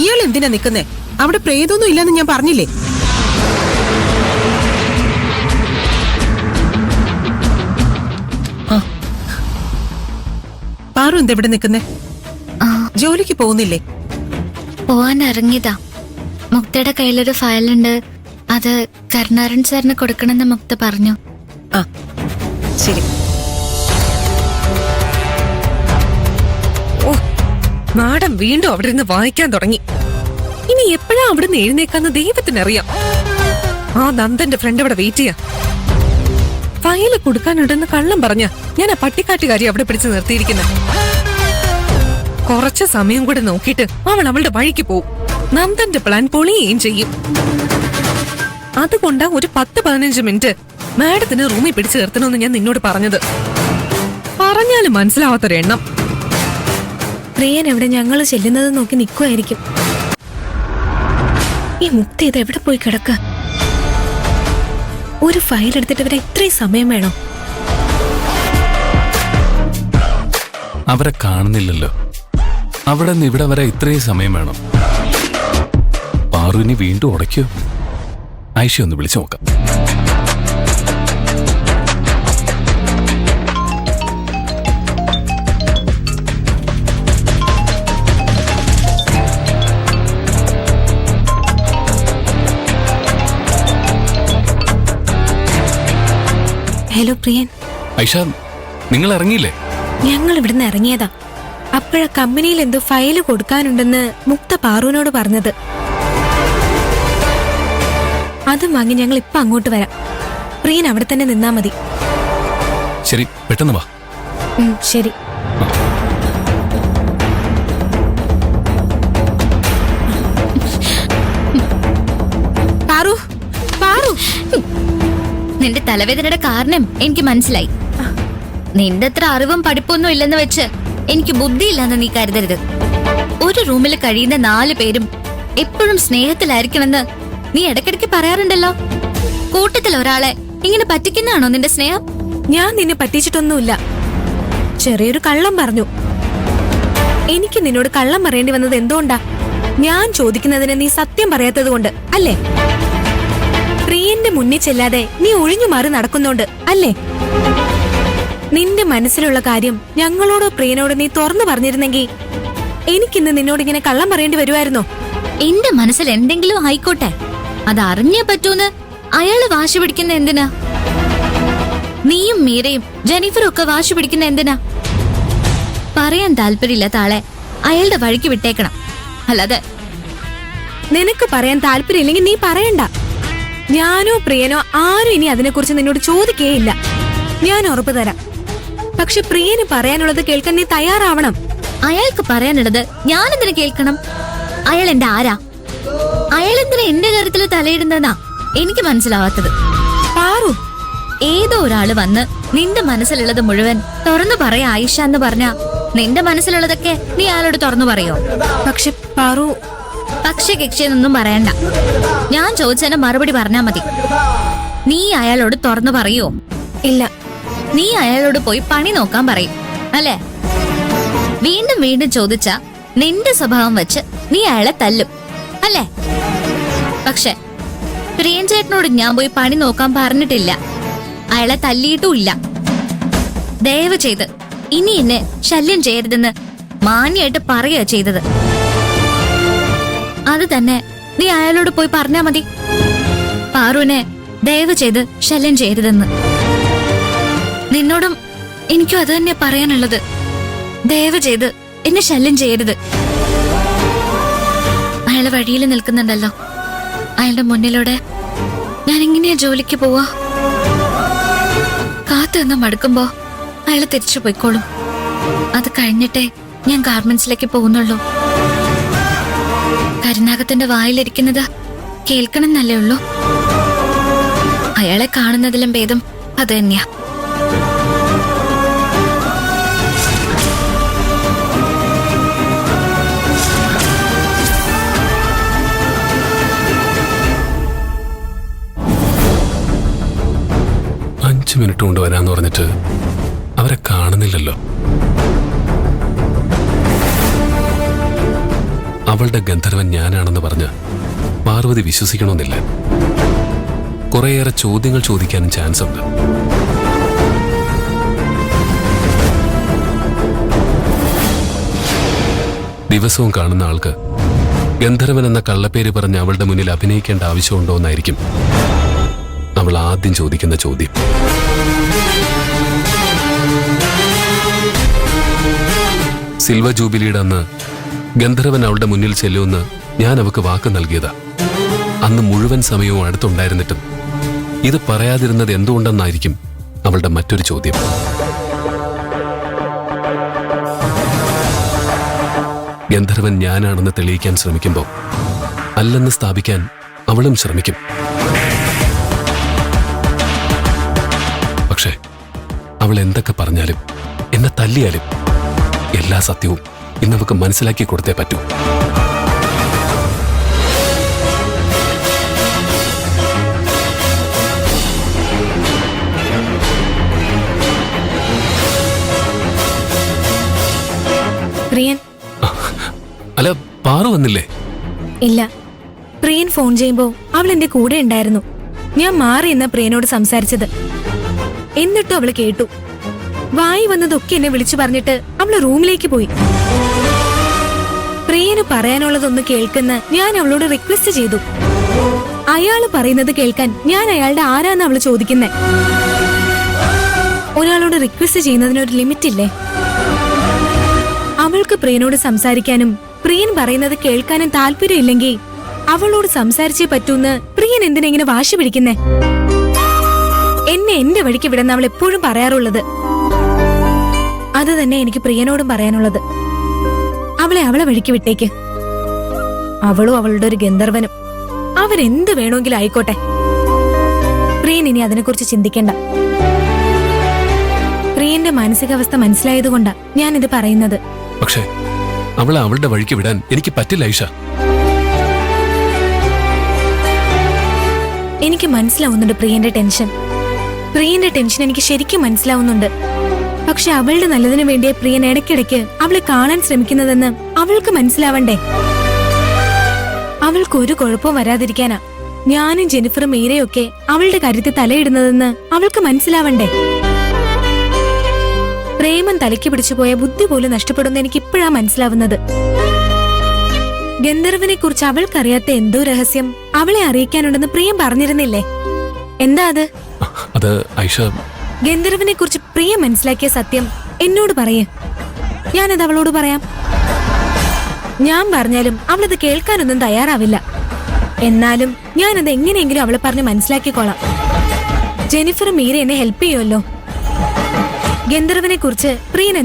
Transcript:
ഇയാൾ എന്തിനാ നിക്കുന്നേ? അവിടെ പ്രേതൊന്നും ഇല്ലെന്ന് ഞാൻ പറഞ്ഞില്ലേ? പാറു എന്താ ഇവിടെ നിക്കുന്നേ? ജോലിക്ക് പോകുന്നില്ലേ? പോവാൻ ഇറങ്ങിയതാ. മുക്തയുടെ കയ്യിലൊരു ഫയലുണ്ട്, അത് കരുണാരൻ സാറിന് കൊടുക്കണമെന്ന് മുക്ത പറഞ്ഞു. ആ ശരി. ഓ, മാഡം വീണ്ടും അവിടെ നിന്ന് വായിക്കാൻ തുടങ്ങി. ഇനി എപ്പോഴാ അവിടുന്ന് എഴുന്നേക്കാന്ന് ദൈവത്തിനറിയാം. ആ നന്ദന്റെ ഫ്രണ്ട് അവിടെ വെയിറ്റ് ചെയ്യാ. ഫയല് കൊടുക്കാനുണ്ടെന്ന് കള്ളം പറഞ്ഞ ഞാൻ ആ പട്ടിക്കാട്ടുകാരി അവിടെ പിടിച്ച് നിർത്തിയിരിക്കുന്ന. കുറച്ച് സമയം കൂടെ നോക്കിയിട്ട് അവൾ അവളുടെ വഴിക്ക് പോവും. നന്ദന്റെ പ്ലാൻ പൊളിയുകയും ചെയ്യും. അതുകൊണ്ടാ ഒരു 10-15 മിനിറ്റ് മാഡത്തിന് റൂമിൽ പിടിച്ചു നിർത്തണമെന്ന് ഞാൻ നിന്നോട് പറഞ്ഞത്. പറഞ്ഞാലും മനസ്സിലാവാത്തൊരെണ്ണം. പ്രിയൻ എവിടെ ഞങ്ങൾ ചെല്ലുന്നത് നോക്കി നിൽക്കുമായിരിക്കും. ഈ മുക്ത ഇത് എവിടെ പോയി കിടക്ക? ഒരു ഫയൽ എടുത്തിട്ട് ഇവരെ ഇത്രയും സമയം വേണോ? അവരെ കാണുന്നില്ലല്ലോ. അവിടെ നിന്ന് ഇവിടെ വരെ ഇത്രയും സമയം വേണം. പാറുവിനെ വീണ്ടും ഉടയ്ക്കോ? ഐഷ ഒന്ന് വിളിച്ചു നോക്കാം. ഹലോ പ്രിയൻ. ഐഷ, നിങ്ങൾ ഇറങ്ങിയില്ലേ? ഞങ്ങൾ ഇവിടുന്ന് ഇറങ്ങിയതാ. അപ്പോഴാ കമ്പനിയിൽ എന്തോ ഫയല് കൊടുക്കാനുണ്ടെന്ന് മുക്ത പാറുവിനോട് പറഞ്ഞത്. അതും വാങ്ങി ഞങ്ങൾ ഇപ്പൊ അങ്ങോട്ട് വരാം. പ്രിയൻ അവിടെ തന്നെ നിന്നാ മതി. ശരി, പെട്ടെന്ന് വാ. ശരി. പാറു, പാറു, നിന്റെ തലവേദനയുടെ കാരണം എനിക്ക് മനസ്സിലായി. നിന്റെ അത്ര അറിവും പഠിപ്പൊന്നും ഇല്ലെന്ന് വെച്ച് എനിക്ക് ബുദ്ധിയില്ലെന്ന് നീ കരുതരുത്. ഒരു റൂമിൽ കഴിയുന്ന 4 പേരും എപ്പോഴും സ്നേഹത്തിലായിരിക്കണമെന്ന് നീ ഇടയ്ക്കിടയ്ക്ക് പറയാറുണ്ടല്ലോ. കൂട്ടത്തിൽ ഒരാളെ ഇങ്ങനെ പറ്റിക്കുന്നതാണോ നിന്റെ സ്നേഹം? ഞാൻ നിന്നെ പറ്റിച്ചിട്ടൊന്നുമില്ല. ചെറിയൊരു കള്ളം പറഞ്ഞു. എനിക്ക് നിന്നോട് കള്ളം പറയേണ്ടി വന്നത് എന്തുകൊണ്ടാ? ഞാൻ ചോദിക്കുന്നതിന് നീ സത്യം പറയാത്തത് കൊണ്ട് അല്ലേ? പ്രിയന്റെ മുന്നിൽ ചെല്ലാതെ നീ ഒഴിഞ്ഞു മാറി നടക്കുന്നോണ്ട് അല്ലേ? നിന്റെ മനസ്സിലുള്ള കാര്യം ഞങ്ങളോടോ പ്രിയനോട് നീ തുറന്നു പറഞ്ഞിരുന്നെങ്കിൽ എനിക്കിന്ന് നിന്നോട് ഇങ്ങനെ കള്ളം പറയേണ്ടി വരുമായിരുന്നോ? എന്റെ മനസ്സിൽ എന്തെങ്കിലും ആയിക്കോട്ടെ, അത് അറിഞ്ഞേ പറ്റൂന്ന് അയാള് വാശി പിടിക്കുന്ന എന്തിനാ? നീയും മീരയും ജെനിഫറും ഒക്കെ വാശി പിടിക്കുന്ന എന്തിനാ? പറയാൻ താല്പര്യമില്ലാത്ത ആളെ അയാളുടെ വഴിക്ക് വിട്ടേക്കണം. അല്ലാതെ നിനക്ക് പറയാൻ താല്പര്യമില്ലെങ്കിൽ നീ പറയണ്ട. ഞാനോ പ്രിയനോ ആരും ഇനി അതിനെക്കുറിച്ച് നിന്നോട് ചോദിക്കേയില്ല. ഞാൻ ഉറപ്പു തരാം. പക്ഷെ പ്രിയന് പറയാനുള്ളത് കേൾക്കാൻ നീ തയ്യാറാവണം. അയാൾക്ക് പറയാനുള്ളത് ഞാൻ എന്തിനു കേൾക്കണം? അയാൾ എന്റെ ആരാ? അയാൾ എന്തിനാ എന്റെ കാര്യത്തിൽ തലയിടുന്നതെന്നാ എനിക്ക് മനസ്സിലാവാത്തത്. പാറു, ഏതോ ഒരാള് വന്ന് നിന്റെ മനസ്സിലുള്ളത് മുഴുവൻ തുറന്നു പറയാ ആയിഷ എന്ന് പറഞ്ഞാ നിന്റെ മനസ്സിലുള്ളതൊക്കെ നീ അയാളോട് തുറന്നു പറയോ? പക്ഷെ പാറു, പക്ഷെ കക്ഷിയെന്നൊന്നും പറയണ്ട. ഞാൻ ചോദിച്ചതിന് മറുപടി പറഞ്ഞാ മതി. നീ അയാളോട് തുറന്നു പറയോ? ഇല്ല. നീ അയാളോട് പോയി പണി നോക്കാൻ പറയും അല്ലേ? വീണ്ടും വീണ്ടും ചോദിച്ച നിന്റെ സ്വഭാവം വെച്ച് നീ അയാളെ തല്ലും അല്ലേ? പക്ഷെ പ്രിയൻ ചേട്ടനോട് ഞാൻ പോയി പണി നോക്കാൻ പറഞ്ഞിട്ടില്ല, അയാളെ തല്ലിയിട്ടുമില്ല. ദയവ് ചെയ്ത് ഇനി എന്നെ ശല്യം ചെയ്യരുതെന്ന് മാന്യായിട്ട് പറയുക ചെയ്തത്. അത് തന്നെ നീ അയാളോട് പോയി പറഞ്ഞാ മതി. പാറുവിനെ ദയവ് ചെയ്ത് ശല്യം ചെയ്യരുതെന്ന്. നിന്നോടും എനിക്കും അത് തന്നെ പറയാനുള്ളത്. ദയവ് ചെയ്ത് എന്നെ ശല്യം ചെയ്യരുത്. അയാളെ വഴിയിൽ നിൽക്കുന്നുണ്ടല്ലോ, അയാളുടെ മുന്നിലൂടെ ഞാൻ എങ്ങനെയാ ജോലിക്ക് പോവാ? കാത്തു നിന്ന് മടുക്കുമ്പോ അയാൾ തിരിച്ചു പോയിക്കോളും. അത് കഴിഞ്ഞിട്ടേ ഞാൻ ഗാർമെന്റ്സിലേക്ക് പോകുന്നുള്ളൂ. കരുനാഗത്തിന്റെ വായിലിരിക്കുന്നത് കേൾക്കണമെന്നല്ലേ ഉള്ളൂ. അയാളെ കാണുന്നതിലും ഭേദം അത് തന്നെയാ. മിനിറ്റ് കൊണ്ട് വരാന്ന് പറഞ്ഞിട്ട് അവരെ കാണുന്നില്ലല്ലോ. അവളുടെ ഗന്ധർവൻ ഞാനാണെന്ന് പറഞ്ഞ് പാർവതി വിശ്വസിക്കണമെന്നില്ല. കുറേയേറെ ചോദ്യങ്ങൾ ചോദിക്കാനും ചാൻസ് ഉണ്ട്. ദിവസവും കാണുന്ന ആൾക്ക് ഗന്ധർവൻ എന്ന കള്ളപ്പേര് പറഞ്ഞ് അവളുടെ മുന്നിൽ അഭിനയിക്കേണ്ട ആവശ്യമുണ്ടോ എന്നായിരിക്കും അവൾ ആദ്യം ചോദിക്കുന്ന ചോദ്യം. സിൽവർ ജൂബിലിയുടെ അന്ന് ഗന്ധർവൻ അവളുടെ മുന്നിൽ ചെല്ലുമെന്ന് ഞാൻ അവൾക്ക് വാക്ക് നൽകിയതാ. അന്ന് മുഴുവൻ സമയവും അടുത്തുണ്ടായിരുന്നിട്ടും ഇത് പറയാതിരുന്നത് എന്തുകൊണ്ടെന്നായിരിക്കും അവളുടെ മറ്റൊരു ചോദ്യം. ഗന്ധർവൻ ഞാനാണെന്ന് തെളിയിക്കാൻ ശ്രമിക്കുമ്പോൾ അല്ലെന്ന് സ്ഥാപിക്കാൻ അവളും ശ്രമിക്കും. പക്ഷേ അവൾ എന്തൊക്കെ പറഞ്ഞാലും എന്നെ തല്ലിയാലും എല്ലാ സത്യവും ഇന്നവക്ക് മനസ്സിലാക്കി കൊടുത്തേ പറ്റൂ. പ്രിയൻ, അല്ല, പാറു വന്നില്ലേ? ഇല്ല. പ്രിയൻ ഫോൺ ചെയ്യുമ്പോ അവൾ എന്റെ കൂടെ ഉണ്ടായിരുന്നു. ഞാൻ മാറി എന്ന പ്രിയനോട് സംസാരിച്ചത്. എന്നിട്ടും അവള് കേട്ടു. വായി വന്നതൊക്കെ എന്നെ വിളിച്ചു പറഞ്ഞിട്ട് അവള് റൂമിലേക്ക് പോയി. പ്രിയന് പറയാനുള്ളതൊന്ന് കേൾക്കുന്ന ഞാൻ അവളോട് റിക്വസ്റ്റ് ചെയ്തു. അയാള് പറയുന്നത് കേൾക്കാൻ ഞാൻ അയാളുടെ ആരാന്ന് അവള് ചോദിക്കുന്നേ. ഒരാളോട് റിക്വസ്റ്റ് ചെയ്യുന്നതിനൊരു ലിമിറ്റ് ഇല്ലേ? അവൾക്ക് പ്രിയനോട് സംസാരിക്കാനും പ്രിയൻ പറയുന്നത് കേൾക്കാനും താല്പര്യമില്ലെങ്കിൽ അവളോട് സംസാരിച്ചേ പറ്റൂന്ന് പ്രിയൻ എന്തിനെങ്ങനെ വാശി പിടിക്കുന്നേ? എന്നെ എന്റെ വഴിക്ക് വിടുന്ന അവൾ എപ്പോഴും പറയാറുള്ളത്. അത് തന്നെ എനിക്ക് പ്രിയനോടും പറയാനുള്ളത്. അവളെ അവളെ വഴിക്ക് വിട്ടേക്ക്. അവളും അവളുടെ ഒരു ഗന്ധർവനും അവരെന്ത് വേണമെങ്കിലും ആയിക്കോട്ടെ. പ്രിയൻ ഇനി അതിനെക്കുറിച്ച് ചിന്തിക്കണ്ട. പ്രിയന്റെ മാനസികാവസ്ഥ മനസ്സിലായതുകൊണ്ടാ ഞാനിത് പറയുന്നത്. പക്ഷേ അവളെ അവളുടെ വഴിക്ക് വിടാൻ എനിക്ക് പറ്റില്ല ഐഷ. എനിക്ക് മനസ്സിലാവുന്നുണ്ട് പ്രിയന്റെ ടെൻഷൻ. പ്രിയന്റെ ടെൻഷൻ എനിക്ക് ശരിക്കും മനസ്സിലാവുന്നുണ്ട്. പക്ഷെ അവളുടെ നല്ലതിനു വേണ്ടിയ പ്രിയൻ ഇടയ്ക്കിടയ്ക്ക് അവളെ കാണാൻ ശ്രമിക്കുന്നതെന്ന് അവൾക്ക് മനസ്സിലാവണ്ടേ? അവൾക്ക് ഒരു കുഴപ്പവും വരാതിരിക്കാനാ ഞാനും ജെനിഫറും മീരയൊക്കെ അവളുടെ കാര്യത്തിൽ തലയിടുന്നതെന്ന് അവൾക്ക് മനസ്സിലാവണ്ടേ? പ്രേമം തലയ്ക്ക് പിടിച്ചുപോയ ബുദ്ധി പോലും നഷ്ടപ്പെടുന്ന എനിക്ക് ഇപ്പോഴാ മനസ്സിലാവുന്നത്. ഗന്ധർവനെ കുറിച്ച് അവൾക്കറിയാത്ത എന്തോ രഹസ്യം അവളെ അറിയിക്കാനുണ്ടെന്ന് പ്രിയം പറഞ്ഞിരുന്നില്ലേ? എന്താ അത്? അത് ഐഷ, ഗന്ധർവനെ കുറിച്ച് പ്രിയം മനസ്സിലാക്കിയ സത്യം എന്നോട് പറയേ. ഞാനത് അവളോട് പറയാം. ഞാൻ പറഞ്ഞാലും അവളത് കേൾക്കാനൊന്നും തയ്യാറാവില്ല. എന്നാലും ഞാനത് എങ്ങനെയെങ്കിലും അവളെ പറഞ്ഞ് മനസ്സിലാക്കിക്കോളാം. ജെനിഫർ മീര എന്നെ ഹെൽപ്പ് ചെയ്യുമല്ലോ. ഗന്ധർവനെ കുറിച്ച് പ്രിയൻ